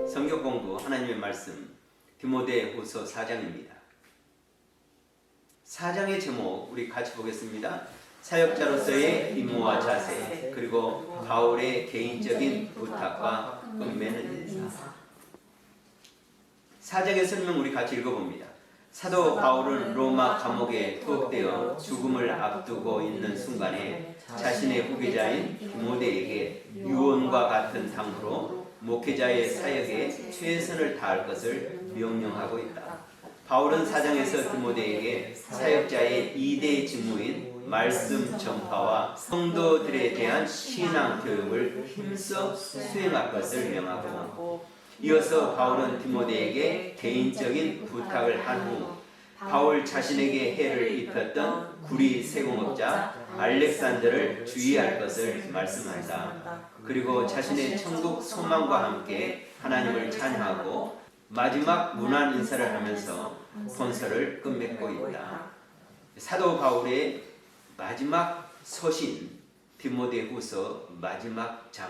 성경 공부 하나님의 말씀 디모데후서 4장입니다. 4장의 제목 우리 같이 보겠습니다. 사역자로서의 임무와 자세, 그리고 바울의 개인적인 부탁과 끈매는 인사. 4장의 설명 우리 같이 읽어봅니다. 사도 바울은 로마 감옥에 투옥되어 죽음을 앞두고 있는 순간에 자신의 후계자인 디모데에게 유언과 같은 당부로 목회자의 사역에 최선을 다할 것을 명령하고 있다. 바울은 4장에서 디모데에게 사역자의 2대 직무인 말씀 전파와 성도들에 대한 신앙 교육을 힘써 수행할 것을 명하고, 이어서 바울은 디모데에게 개인적인 부탁을 한 후 바울 자신에게 해를 입혔던 구리 세공업자 알렉산더를 주의할 것을 말씀한다. 그리고 자신의 천국 소망과 함께 하나님을 찬양하고 마지막 문안 인사를 하면서 본서를 끝맺고 있다. 사도 바울의 마지막 서신 디모데후서 마지막 장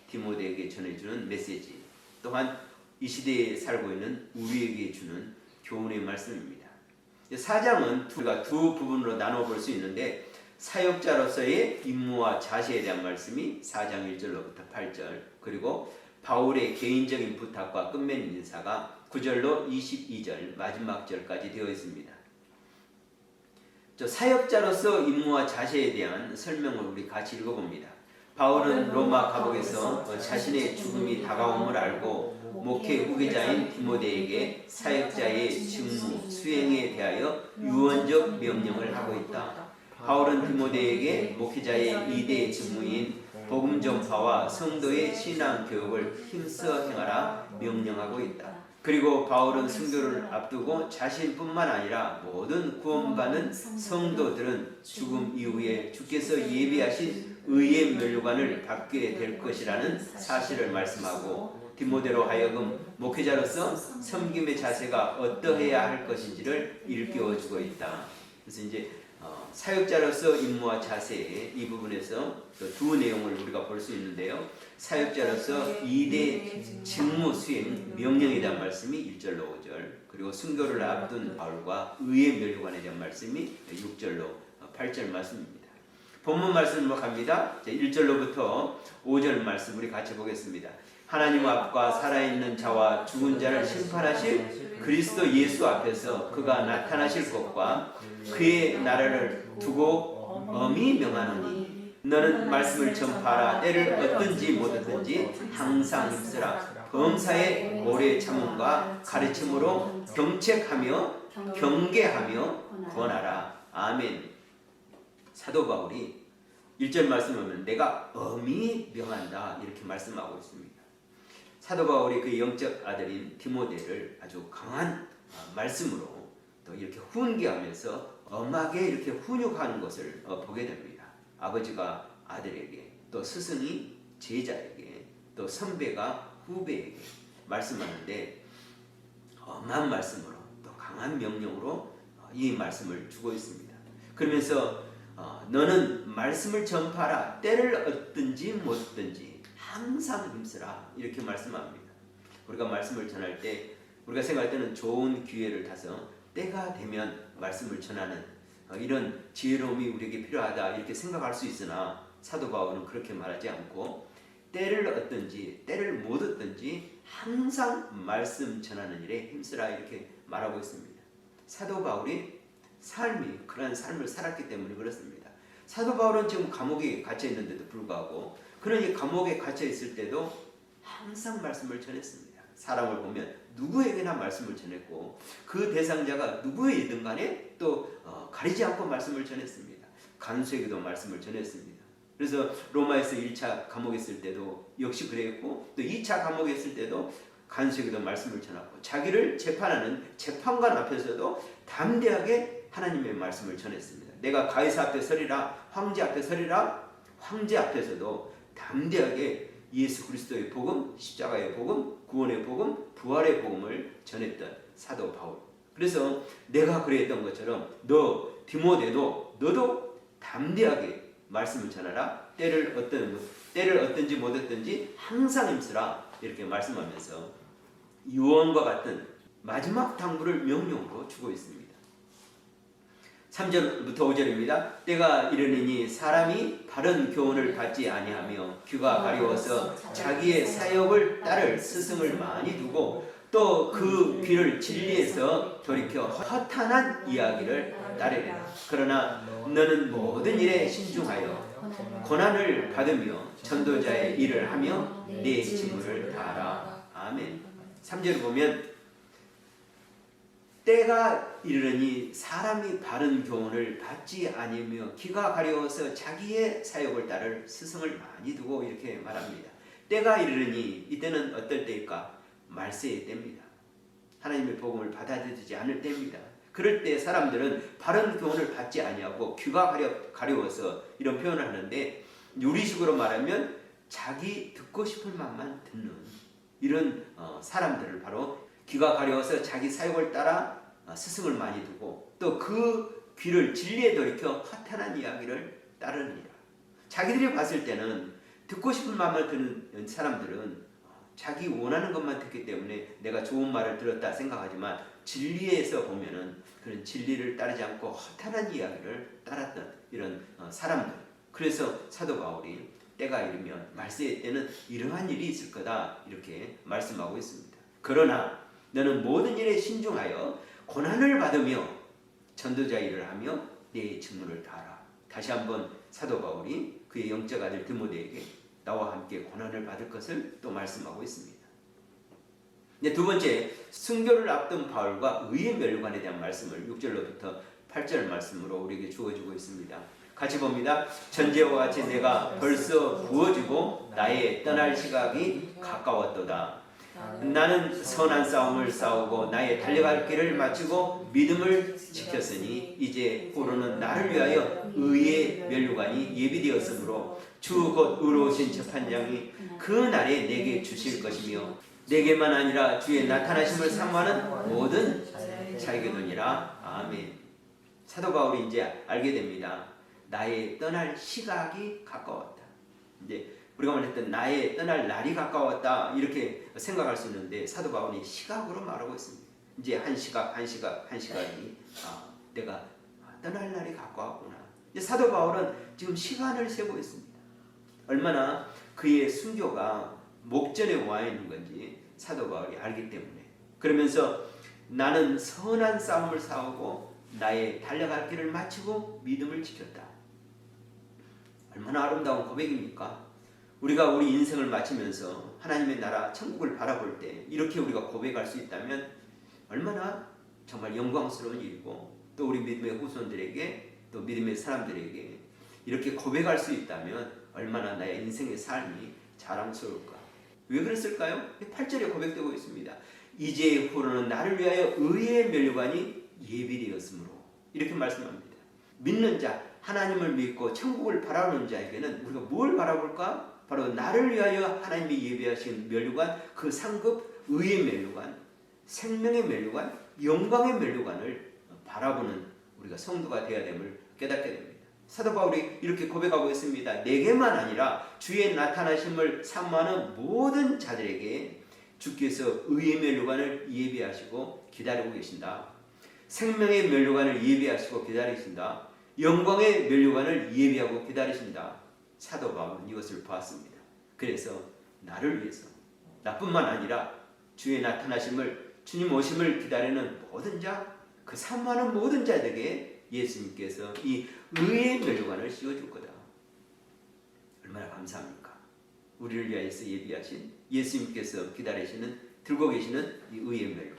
디모데에게 전해주는 메시지, 또한 이 시대에 살고 있는 우리에게 주는 교훈의 말씀입니다. 4장은 우리가 두 부분으로 나눠볼 수 있는데, 사역자로서의 임무와 자세에 대한 말씀이 4장 1절로부터 8절, 그리고 바울의 개인적인 부탁과 끝맺는 인사가 9절로 22절 마지막 절까지 되어 있습니다. 사역자로서 임무와 자세에 대한 설명을 우리 같이 읽어봅니다. 바울은 로마 감옥에서 자신의 죽음이 다가옴을 알고 목회 후계자인 디모데에게 사역자의 직무 수행에 대하여 유언적 명령을 하고 있다. 바울은 디모데에게 목회자의 2대 직무인 복음 전파와 성도의 신앙 교육을 힘써 행하라 명령하고 있다. 그리고 바울은 순교를 앞두고 자신뿐만 아니라 모든 구원받는 성도들은 죽음 이후에 주께서 예비하신 의의 면류관을 받게 될 것이라는 사실을 말씀하고, 디모데로 하여금 목회자로서 섬김의 자세가 어떠해야 할 것인지를 일깨워주고 있다. 그래서 이제 사역자로서 임무와 자세, 이 부분에서 두 내용을 우리가 볼 수 있는데요. 사역자로서 2대 직무 수행 명령에 대한 말씀이 1절로 5절, 그리고 순교를 앞둔 바울과 의의 면류관에 대한 말씀이 6절로 8절 말씀입니다. 본문 말씀으로 갑니다. 1절로부터 5절 말씀 우리 같이 보겠습니다. 하나님 앞과 살아있는 자와 죽은 자를 심판하실 그리스도 예수 앞에서 그가 나타나실 것과 그의 나라를 두고 엄히 명하노니, 너는 말씀을 전파하라. 때를 얻든지 못 얻든지 항상 힘쓰라. 범사에 오래 참음과 가르침으로 경책하며 경계하며 권하라. 아멘. 사도 바울이 1절 말씀을 보면 내가 엄히 명한다 이렇게 말씀하고 있습니다. 사도 바울이 그 영적 아들인 디모데를 아주 강한 말씀으로 또 이렇게 훈계하면서 엄하게 이렇게 훈육하는 것을 보게 됩니다. 아버지가 아들에게, 또 스승이 제자에게, 또 선배가 후배에게 말씀하는데, 엄한 말씀으로 또 강한 명령으로 이 말씀을 주고 있습니다. 그러면서 너는 말씀을 전파하라. 때를 얻든지 못 얻든지 항상 힘쓰라 이렇게 말씀합니다. 우리가 말씀을 전할 때, 우리가 생각할 때는 좋은 기회를 타서 때가 되면 말씀을 전하는 이런 지혜로움이 우리에게 필요하다 이렇게 생각할 수 있으나, 사도 바울은 그렇게 말하지 않고 때를 얻든지 때를 못 얻든지 항상 말씀 전하는 일에 힘쓰라 이렇게 말하고 있습니다. 사도 바울이 그런 삶을 살았기 때문에 그렇습니다. 사도 바울은 지금 감옥에 갇혀 있는데도 불구하고, 그러니 감옥에 갇혀 있을 때도 항상 말씀을 전했습니다. 사람을 보면 누구에게나 말씀을 전했고, 그 대상자가 누구이든 간에 또 가리지 않고 말씀을 전했습니다. 간수에게도 말씀을 전했습니다. 그래서 로마에서 1차 감옥에 있을 때도 역시 그랬고, 또 2차 감옥에 있을 때도 간수에게도 말씀을 전했고, 자기를 재판하는 재판관 앞에서도 담대하게 하나님의 말씀을 전했습니다. 내가 가이사 앞에 서리라, 황제 앞에 서리라, 황제 앞에서도 담대하게 예수 그리스도의 복음, 십자가의 복음, 구원의 복음, 부활의 복음을 전했던 사도 바울. 그래서 내가 그랬던 것처럼 너 디모데도 너도 담대하게 말씀을 전하라. 때를 얻든지 못 얻든지 항상 힘쓰라 이렇게 말씀하면서 유언과 같은 마지막 당부를 명령으로 주고 있습니다. 3절부터 5절입니다. 때가 이르니니 사람이 바른 교훈을 받지 아니하며 귀가 가려워서 자기의 사욕을 따를 스승을 많이 두고 또 그 귀를 진리에서 돌이켜 허탄한 이야기를 따르리라. 그러나 너는 모든 일에 신중하여 고난을 받으며 전도자의 일을 하며 내 직무를 다하라. 아멘. 3절을 보면 때가 이르니 사람이 바른 교훈을 받지 아니며 귀가 가려워서 자기의 사욕을 따를 스승을 많이 두고 이렇게 말합니다. 때가 이르니 이때는 어떨 때일까? 말세의 때입니다. 하나님의 복음을 받아들이지 않을 때입니다. 그럴 때 사람들은 바른 교훈을 받지 아니하고 귀가 가려워서 이런 표현을 하는데 유리식으로 말하면 자기 듣고 싶을 만만 듣는 이런 사람들을 바로 귀가 가려워서 자기 사욕을 따라 스승을 많이 두고 또 그 귀를 진리에 돌이켜 허탄한 이야기를 따르느니라. 자기들이 봤을 때는 듣고 싶은 말만 듣는 사람들은 자기 원하는 것만 듣기 때문에 내가 좋은 말을 들었다 생각하지만 진리에서 보면은 그런 진리를 따르지 않고 허탄한 이야기를 따랐던 이런 사람들. 그래서 사도 바울이 때가 이르면 말세의 때는 이러한 일이 있을 거다 이렇게 말씀하고 있습니다. 그러나 너는 모든 일에 신중하여 고난을 받으며 전도자 일을 하며 내 직무를 다하라. 다시 한번 사도 바울이 그의 영적 아들 디모데에게 나와 함께 고난을 받을 것을 또 말씀하고 있습니다. 이제 두 번째, 순교를 앞둔 바울과 의의 멸관에 대한 말씀을 6절로부터 8절 말씀으로 우리에게 주어주고 있습니다. 같이 봅니다. 전제와 같이 내가 벌써 부어지고 나의 떠날 시각이 가까웠도다. 나는 선한 싸움을 싸우고 나의 달려갈 길을 마치고 믿음을 지켰으니 이제 후로는 나를 위하여 의의 면류관이 예비되었으므로 주 곧 의로우신 재판장이 그 날에 내게 주실 것이며 내게만 아니라 주의 나타나심을 사모하는 모든 자에게도니라. 아멘. 사도 바울이 이제 알게 됩니다. 나의 떠날 시각이 가까웠다. 이제 우리가 말했던 나의 떠날 날이 가까웠다 이렇게 생각할 수 있는데 사도 바울이 시각으로 말하고 있습니다. 이제 한 시각이 내가 떠날 날이 가까웠구나. 이제 사도 바울은 지금 시간을 세고 있습니다. 얼마나 그의 순교가 목전에 와 있는 건지 사도 바울이 알기 때문에 그러면서 나는 선한 싸움을 싸우고 나의 달려갈 길을 마치고 믿음을 지켰다. 얼마나 아름다운 고백입니까? 우리가 우리 인생을 마치면서 하나님의 나라 천국을 바라볼 때 이렇게 우리가 고백할 수 있다면 얼마나 정말 영광스러운 일이고 또 우리 믿음의 후손들에게 또 믿음의 사람들에게 이렇게 고백할 수 있다면 얼마나 나의 인생의 삶이 자랑스러울까. 왜 그랬을까요? 8절에 고백되고 있습니다. 이제 후로는 나를 위하여 의의 면류관이 예비되었으므로 이렇게 말씀합니다. 믿는 자, 하나님을 믿고 천국을 바라보는 자에게는 우리가 뭘 바라볼까? 바로 나를 위하여 하나님이 예비하신 면류관, 그 상급 의의 면류관, 생명의 면류관, 영광의 면류관을 바라보는 우리가 성도가 되어야 됨을 깨닫게 됩니다. 사도 바울이 이렇게 고백하고 있습니다. 내게만 아니라 주의 나타나심을 사모하는 모든 자들에게 주께서 의의 면류관을 예비하시고 기다리고 계신다. 생명의 면류관을 예비하시고 기다리신다. 영광의 면류관을 예비하고 기다리신다. 사도 바울은 이것을 보았습니다. 그래서 나를 위해서 나뿐만 아니라 주의 나타나심을 주님 오심을 기다리는 모든 자, 그 사모하는 모든 자들에게 예수님께서 이 의의 면류관을 씌워줄 거다. 얼마나 감사합니까? 우리를 위하여서 예비하신 예수님께서 기다리시는 들고 계시는 이 의의 면류관,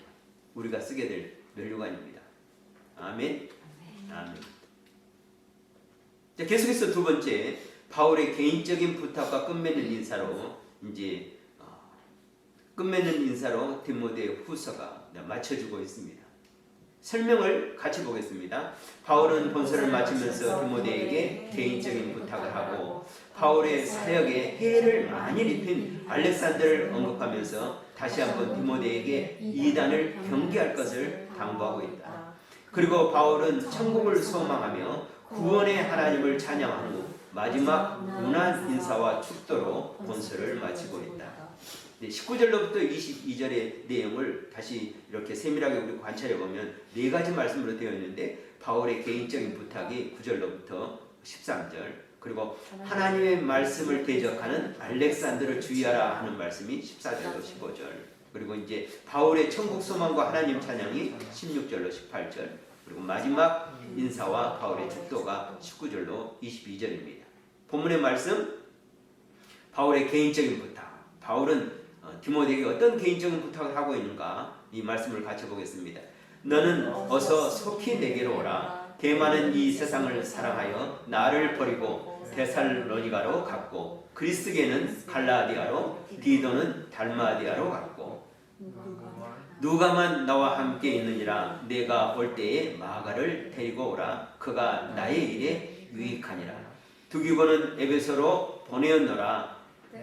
우리가 쓰게 될 면류관입니다. 아멘. 아멘. 자, 계속해서 두 번째, 바울의 개인적인 부탁과 끝맺는 인사로 이제 끝맺는 인사로 디모데 후서가 맞춰주고 있습니다. 설명을 같이 보겠습니다. 바울은 본서를 마치면서 디모데에게 개인적인 부탁을 하고 바울의 사역에 해를 많이 입힌 알렉산더를 언급하면서 다시 한번 디모데에게 이단을 경계할 것을 당부하고 있다. 그리고 바울은 천국을 소망하며 구원의 하나님을 찬양한 후 마지막 문안 인사와 축도로 본서를 마치고 있다. 19절로부터 22절의 내용을 다시 이렇게 세밀하게 우리 관찰해 보면 네 가지 말씀으로 되어 있는데 바울의 개인적인 부탁이 9절로부터 13절, 그리고 하나님의 말씀을 대적하는 알렉산더를 주의하라 하는 말씀이 14절로 15절, 그리고 이제 바울의 천국 소망과 하나님 찬양이 16절로 18절, 그리고 마지막 인사와 바울의 축도가 19절로 22절입니다. 본문의 말씀, 바울의 개인적인 부탁. 바울은 디모데에게 어떤 개인적인 부탁을 하고 있는가, 이 말씀을 같이 보겠습니다. 너는 어서 속히 내게로 오라. 대만은 이 세상을 사랑하여 나를 버리고 데살로니가로 갔고, 그리스게는 갈라디아로, 디도는 달마디아로 갔고, 누가만 나와 함께 있느니라. 내가 올 때에 마가를 데리고 오라. 그가 나의 일에 유익하니라. 두기고는 에베소로 보내었노라.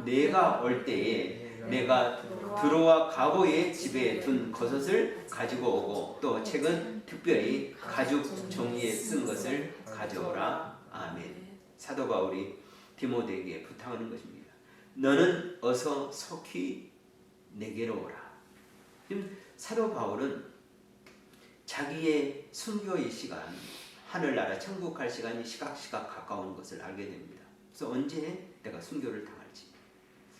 내가 올 때에 내가 드로아 가보의 집에 둔 겉옷을 가지고 오고, 또 책은 특별히 가죽 종이에 쓴 것을 가져오라. 아멘. 사도 바울이 디모데에게 부탁하는 것입니다. 너는 어서 속히 내게로 오라. 지금 사도 바울은 자기의 순교의 시간, 하늘나라 천국 갈 시간이 시각시각 가까운 것을 알게 됩니다. 그래서 언제 내가 순교를 당할지.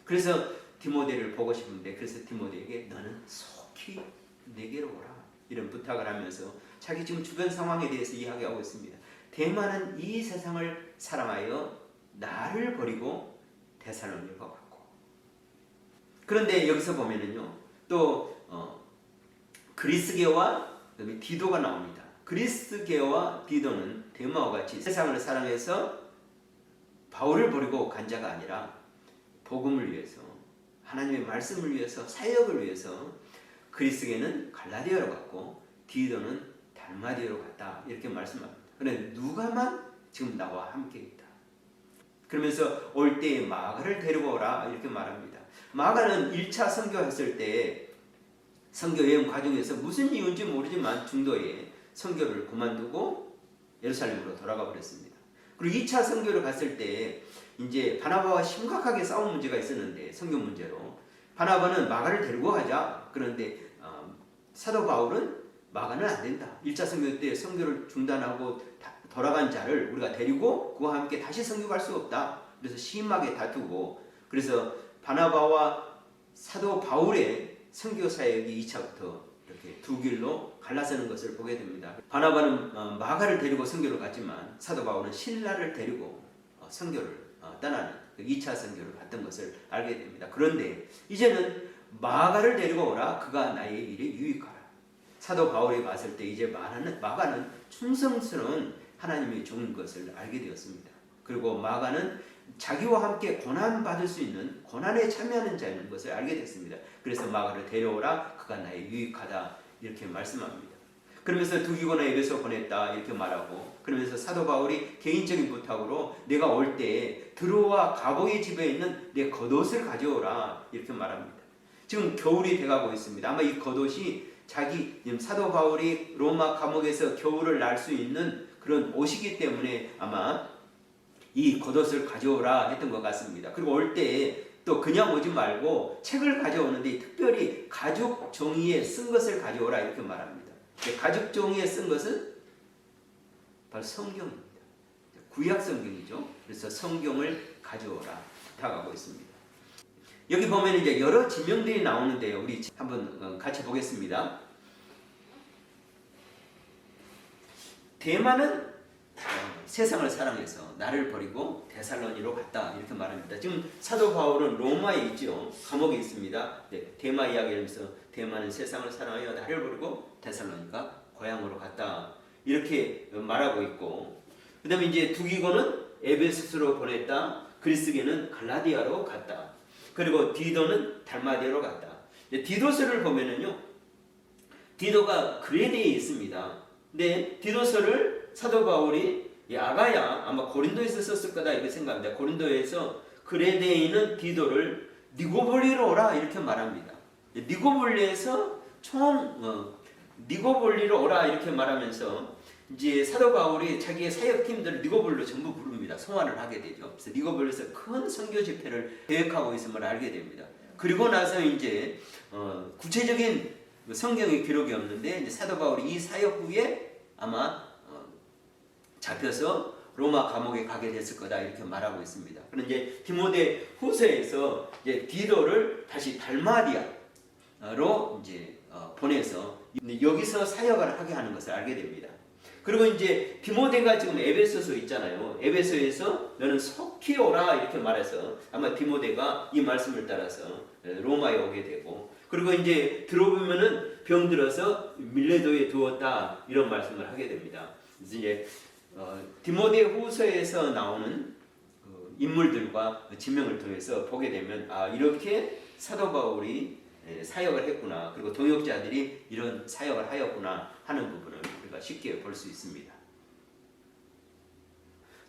그래서 디모데를 보고 싶은데, 그래서 디모데에게 너는 속히 내게로 오라, 이런 부탁을 하면서 자기 지금 주변 상황에 대해서 이야기하고 있습니다. 대만은 이 세상을 사랑하여 나를 버리고 데살로니가 갔고, 그런데 여기서 보면은요, 또 그리스계와 그다음에 디도가 나옵니다. 그리스계와 디도는 데마와 같이 세상을 사랑해서 바울을 버리고 간 자가 아니라 복음을 위해서, 하나님의 말씀을 위해서, 사역을 위해서 그리스계는 갈라디아로 갔고 디도는 달마디아로 갔다, 이렇게 말씀합니다. 그런데 누가만 지금 나와 함께 있다. 그러면서 올 때에 마가를 데리고 오라, 이렇게 말합니다. 마가는 1차 선교했을 때 선교 여행 과정에서 무슨 이유인지 모르지만 중도에 선교를 그만두고 예루살렘으로 돌아가 버렸습니다. 그리고 2차 선교를 갔을 때 이제 바나바와 심각하게 싸운 문제가 있었는데, 선교 문제로 바나바는 마가를 데리고 가자. 그런데 사도 바울은 마가는 안 된다. 1차 선교 때 선교를 중단하고 돌아간 자를 우리가 데리고 그와 함께 다시 선교 갈 수 없다. 그래서 심하게 다투고, 그래서 바나바와 사도 바울의 선교 사역이 2차부터 이렇게 두 길로 갈라서는 것을 보게 됩니다. 바나바는 마가를 데리고 선교를 갔지만 사도 바울은 실라를 데리고 선교를 떠나는 2차 선교를 갔던 것을 알게 됩니다. 그런데 이제는 마가를 데리고 오라. 그가 나의 일에 유익하라. 사도 바울이 봤을 때 이제 마가는 충성스러운 하나님의 종인 것을 알게 되었습니다. 그리고 마가는 자기와 함께 고난받을 수 있는, 고난에 참여하는 자인 것을 알게 됐습니다. 그래서 마가를 데려오라. 그가 나의 유익하다, 이렇게 말씀합니다. 그러면서 두기고나 에베소 보냈다, 이렇게 말하고, 그러면서 사도 바울이 개인적인 부탁으로 내가 올 때 드로아 가보의 집에 있는 내 겉옷을 가져오라, 이렇게 말합니다. 지금 겨울이 돼가고 있습니다. 아마 이 겉옷이 지금 사도 바울이 로마 감옥에서 겨울을 날 수 있는 그런 옷이기 때문에 아마 이 겉옷을 가져오라 했던 것 같습니다. 그리고 올 때 또 그냥 오지 말고 책을 가져오는데 특별히 가죽 종이에 쓴 것을 가져오라, 이렇게 말합니다. 가죽 종이에 쓴 것은 바로 성경입니다. 구약 성경이죠. 그래서 성경을 가져오라 부탁하고 있습니다. 여기 보면 이제 여러 지명들이 나오는데요. 우리 한번 같이 보겠습니다. 대만은 세상을 사랑해서 나를 버리고 데살로니로 갔다, 이렇게 말합니다. 지금 사도 바울은 로마에 있죠. 감옥에 있습니다. 대마 이야기하면서 대만은 세상을 사랑하여 나를 버리고 데살로니가 고향으로 갔다, 이렇게 말하고 있고, 그 다음에 이제 두기고는 에베소로 보냈다. 그리스계는 갈라디아로 갔다. 그리고 디도는 달마디아로 갔다. 디도서를 보면은요, 디도가 그레데에 있습니다. 근데 디도서를 사도 바울이 아가야, 아마 고린도에서 썼을 거다, 이렇게 생각합니다. 고린도에서 그레데에 있는 디도를 니고볼리로 오라, 이렇게 말합니다. 니고볼리에서 니고볼리로 오라, 이렇게 말하면서 이제 사도 바울이 자기의 사역팀들을 리고볼로 전부 부릅니다. 소환을 하게 되죠. 그래서 리고볼에서 큰 선교 집회를 계획하고 있음을 알게 됩니다. 그리고 나서 이제 구체적인 성경의 기록이 없는데 이제 사도 바울이 이 사역 후에 아마 잡혀서 로마 감옥에 가게 됐을 거다 이렇게 말하고 있습니다. 그런데 이제 디모데 후서에서 이제 디도를 다시 달마디아로 이제 보내서 여기서 사역을 하게 하는 것을 알게 됩니다. 그리고 이제 디모데가 지금 에베소서 있잖아요. 에베소에서 너는 속히 오라 이렇게 말해서 아마 디모데가 이 말씀을 따라서 로마에 오게 되고, 그리고 이제 들어보면은 병들어서 밀레도에 두었다 이런 말씀을 하게 됩니다. 그래서 이제 디모데 후서에서 나오는 인물들과 지명을 통해서 보게 되면 이렇게 사도 바울이 사역을 했구나, 그리고 동역자들이 이런 사역을 하였구나 하는 부분을 우리가 쉽게 볼 수 있습니다.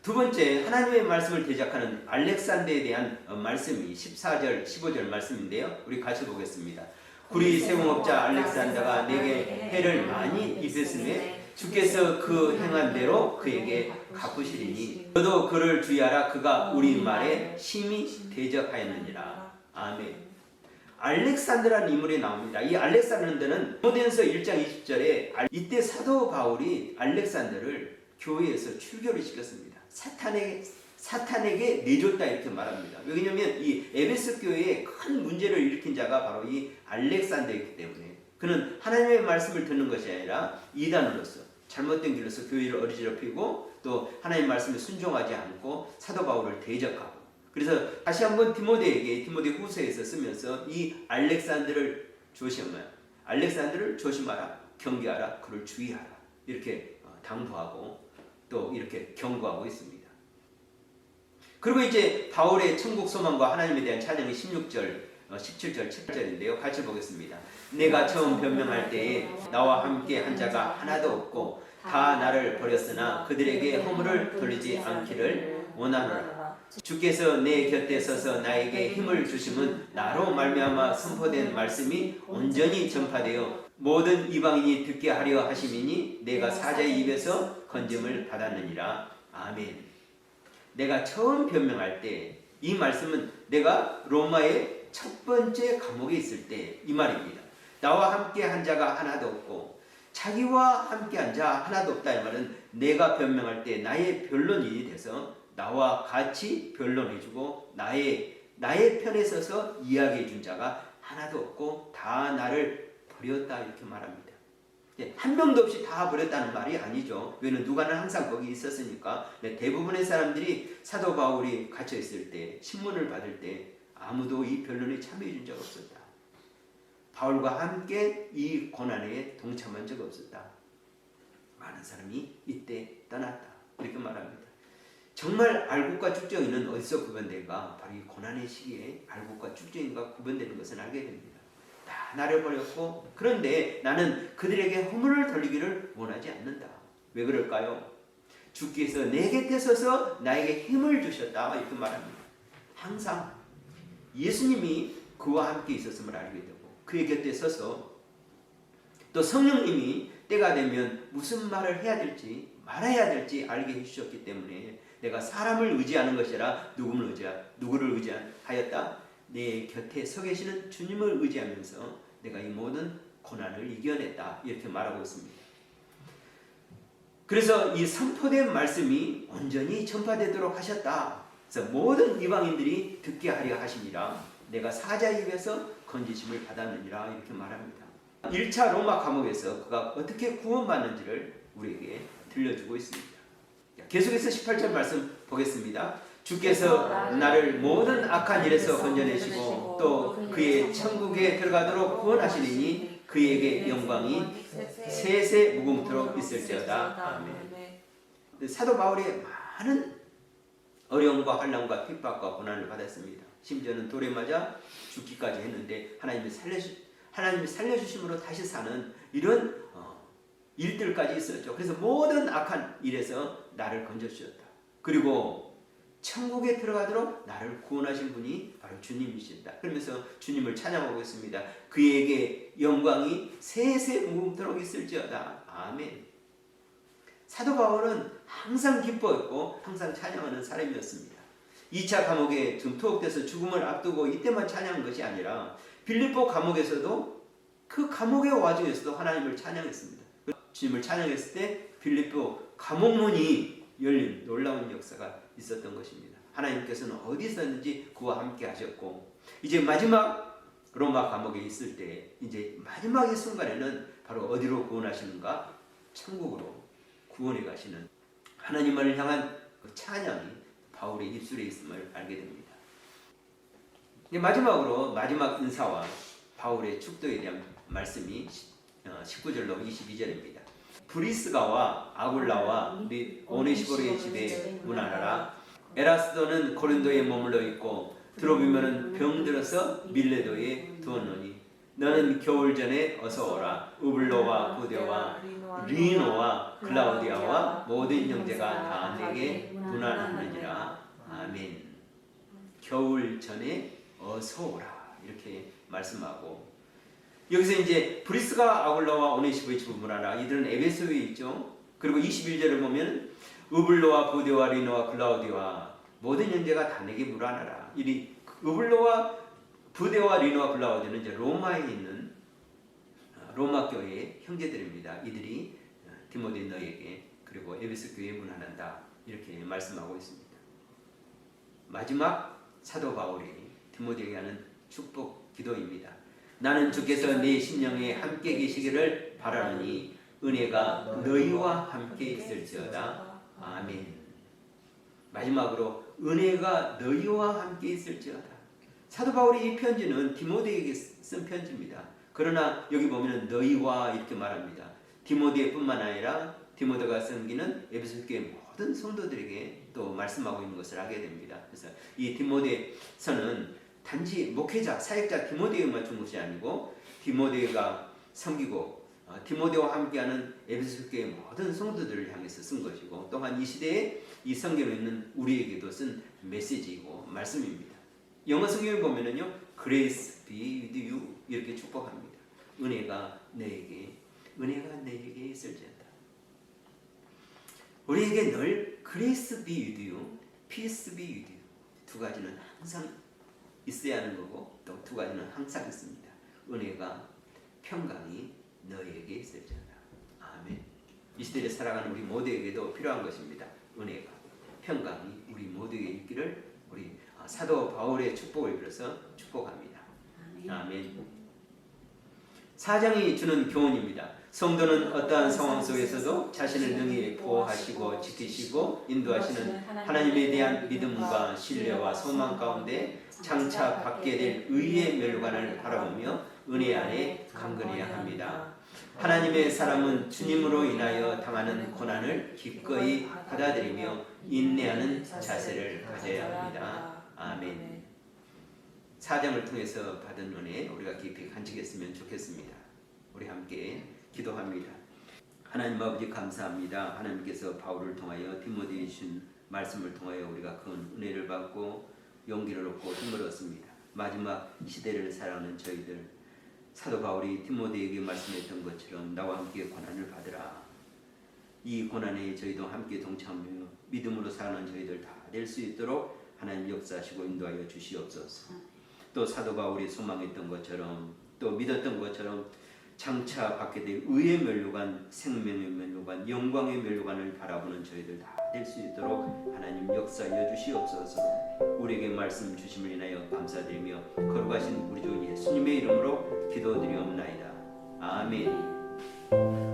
두 번째, 하나님의 말씀을 대적하는 알렉산더에 대한 말씀이 14절, 15절 말씀인데요. 우리 같이 보겠습니다. 구리 세공업자 알렉산더가 내게 해를 많이 입혔으며 주께서 그 행한 대로 그에게 갚으시리니 너도 그를 주의하라. 그가 우리 말에 심히 대적하였느니라. 아멘. 알렉산더라는 인물이 나옵니다. 이 알렉산더는 디모데전서 1장 20절에 이때 사도 바울이 알렉산더를 교회에서 출교를 시켰습니다. 사탄에게 내줬다 이렇게 말합니다. 왜냐하면 이 에베소 교회에 큰 문제를 일으킨 자가 바로 이 알렉산더였기 때문에 그는 하나님의 말씀을 듣는 것이 아니라 이단으로서 잘못된 길로서 교회를 어지럽히고 또 하나님의 말씀에 순종하지 않고 사도 바울을 대적하고, 그래서 다시 한번 디모데 후서에서 쓰면서 이 알렉산더를 조심하라, 경계하라, 그를 주의하라 이렇게 당부하고 또 이렇게 경고하고 있습니다. 그리고 이제 바울의 천국 소망과 하나님에 대한 찬양이 16절, 17절, 18절인데요. 같이 보겠습니다. 내가 처음 변명할 때에 나와 함께 한 자가 하나도 없고 다 나를 버렸으나 그들에게 허물을 돌리지 않기를 원하노라. 주께서 내 곁에 서서 나에게 힘을 주심은 나로 말미암아 선포된 말씀이 온전히 전파되어 모든 이방인이 듣게 하려 하심이니 내가 사자의 입에서 건짐을 받았느니라. 아멘. 내가 처음 변명할 때 이 말씀은 내가 로마의 첫 번째 감옥에 있을 때 이 말입니다. 나와 함께 한 자가 하나도 없고 자기와 함께 한 자 하나도 없다. 이 말은 내가 변명할 때 나의 변론인이 돼서 나와 같이 변론해주고 나의 편에 서서 이야기해 준 자가 하나도 없고 다 나를 버렸다 이렇게 말합니다. 한 명도 없이 다 버렸다는 말이 아니죠. 왜냐하면 누가는 항상 거기 있었으니까. 대부분의 사람들이 사도 바울이 갇혀 있을 때 신문을 받을 때 아무도 이 변론에 참여해 준 적 없었다. 바울과 함께 이 고난에 동참한 적 없었다. 많은 사람이 이때 떠났다 이렇게 말합니다. 정말 알곡과 쭉정이는 어디서 구분된가? 바로 이 고난의 시기에 알곡과 쭉정이가 구분되는 것을 알게 됩니다. 다 나를 버렸고 그런데 나는 그들에게 허물을 돌리기를 원하지 않는다. 왜 그럴까요? 주께서 내 곁에 서서 나에게 힘을 주셨다 이렇게 말합니다. 항상 예수님이 그와 함께 있었음을 알게 되고 그의 곁에 서서 또 성령님이 때가 되면 무슨 말을 해야 될지 말아야 될지 알게 해주셨기 때문에 내가 사람을 의지하는 것이라 누구를 의지하였다? 내 곁에 서 계시는 주님을 의지하면서 내가 이 모든 고난을 이겨냈다 이렇게 말하고 있습니다. 그래서 이 선포된 말씀이 온전히 전파되도록 하셨다. 그래서 모든 이방인들이 듣게 하려 하심이라 내가 사자의 입에서 건지심을 받았느니라 이렇게 말합니다. 1차 로마 감옥에서 그가 어떻게 구원받는지를 우리에게 들려주고 있습니다. 계속해서 18절 말씀 보겠습니다. 주께서 나를 모든 악한 일에서 건져내시고 또 그의 천국에 들어가도록 구원하시리니 그에게 영광이 세세 무궁토록 있을지어다. 아멘. 사도 바울이 많은 어려움과 환난과 핍박과 고난을 받았습니다. 심지어는 돌에 맞아 죽기까지 했는데 하나님이 살려주심으로 다시 사는 이런 일들까지 있었죠. 그래서 모든 악한 일에서 나를 건져주셨다. 그리고 천국에 들어가도록 나를 구원하신 분이 바로 주님이시다. 그러면서 주님을 찬양하고 있습니다. 그에게 영광이 세세 무궁토록 있을지어다. 아멘. 사도 바울은 항상 기뻐했고 항상 찬양하는 사람이었습니다. 2차 감옥에 좀 투옥돼서 죽음을 앞두고 이때만 찬양한 것이 아니라 빌립보 감옥에서도 그 감옥의 와중에서도 하나님을 찬양했습니다. 주님을 찬양했을 때 빌립보 감옥문이 열린 놀라운 역사가 있었던 것입니다. 하나님께서는 어디 있었는지 그와 함께 하셨고, 이제 마지막 로마 감옥에 있을 때 이제 마지막의 순간에는 바로 어디로 구원하시는가? 천국으로 구원해 가시는 하나님을 향한 그 찬양이 바울의 입술에 있음을 알게 됩니다. 마지막으로 마지막 인사와 바울의 축도에 대한 말씀이 19절로 22절입니다. 브리스가와 아굴라와 오네시포르의 집에 문안하라. 에라스도는 고린도에 머물러 있고 드로비면은 병들어서 밀레도에 두었노니 너는 겨울 전에 어서 오라. 우블로와 부데와 리노와 클라우디아와 모든 형제가 다 내게 문안하느니라. 아멘. 겨울 전에 어서 오라 이렇게 말씀하고, 여기서 이제 브리스가 아굴라와 오네시포의 집을 문안하라. 이들은 에베소에 있죠. 그리고 21절을 보면 우블로와 부데와 리노와 클라우디와 모든 형제가 다 내게 문안하라. 이 우블로와 부데와 리노와 클라우디는 이제 로마에 있는 로마 교회의 형제들입니다. 이들이 디모데 너에게 그리고 에베소 교회에 문안한다 이렇게 말씀하고 있습니다. 마지막 사도 바울이 디모데에게 하는 축복 기도입니다. 나는 주께서 네 심령에 함께 계시기를 바라노니 은혜가 너희와 함께 있을지어다. 아멘. 마지막으로 은혜가 너희와 함께 있을지어다. 사도 바울이 이 편지는 디모데에게 쓴 편지입니다. 그러나 여기 보면 너희와 이렇게 말합니다. 디모데뿐만 아니라 디모데가 섬기는 에베소 교회 모든 성도들에게 또 말씀하고 있는 것을 알게 됩니다. 그래서 이 디모데서는 단지 목회자, 사역자 디모데에만 준 것이 아니고 디모데가 섬기고 디모데와 함께하는 에베소 교회 모든 성도들을 향해서 쓴 것이고, 또한 이 시대에 이 성경에 있는 우리에게도 쓴 메시지이고 말씀입니다. 영어 성경을 보면은요, Grace be with you 이렇게 축복합니다. 은혜가 내게 있을지어다. 우리에게 늘 Grace be with you, Peace be with you 두 가지는 항상 있어야 하는 거고, 또 두 가지는 항상 있습니다. 은혜가 평강이 너에게 있을지어다. 아멘. 이 시대를 살아가는 우리 모두에게도 필요한 것입니다. 은혜가 평강이 우리 모두에게 있기를 우리 사도 바울의 축복을 빌어서 축복합니다. 아멘. 4장이 주는 교훈입니다. 성도는 어떠한 상황 속에서도 자신을 능히 보호하시고 지키시고 인도하시는 하나님에 대한 믿음과 신뢰와 소망 가운데 장차 받게 될 의의 멸관을 바라보며 은혜 안에 강건해야 합니다. 하나님의 사람은 주님으로 인하여 당하는 고난을 기꺼이 받아들이며 인내하는 자세를 가져야 합니다. 아멘. 4장을 통해서 받은 은혜 우리가 깊이 간직했으면 좋겠습니다. 우리 함께 기도합니다. 하나님 아버지 감사합니다. 하나님께서 바울을 통하여 디모데에 주신 말씀을 통하여 우리가 큰 은혜를 받고 용기를 얻고 힘을 얻습니다. 마지막 시대를 살아가는 저희들, 사도 바울이 디모데에게 말씀했던 것처럼 나와 함께 고난을 받으라. 이 고난에 저희도 함께 동참하며 믿음으로 사는 저희들 다 될 수 있도록 하나님 역사하시고 인도하여 주시옵소서. 또 사도 바울이 소망했던 것처럼 또 믿었던 것처럼 장차 받게 될 의의 면류관, 생명의 면류관, 영광의 면류관을 바라보는 저희들 다 될 수 있도록 하나님 역사하여 주시옵소서. 우리에게 말씀 주심을 인하여 감사드리며 거룩하신 우리 주 예수님의 이름으로 기도드리옵나이다. 아멘.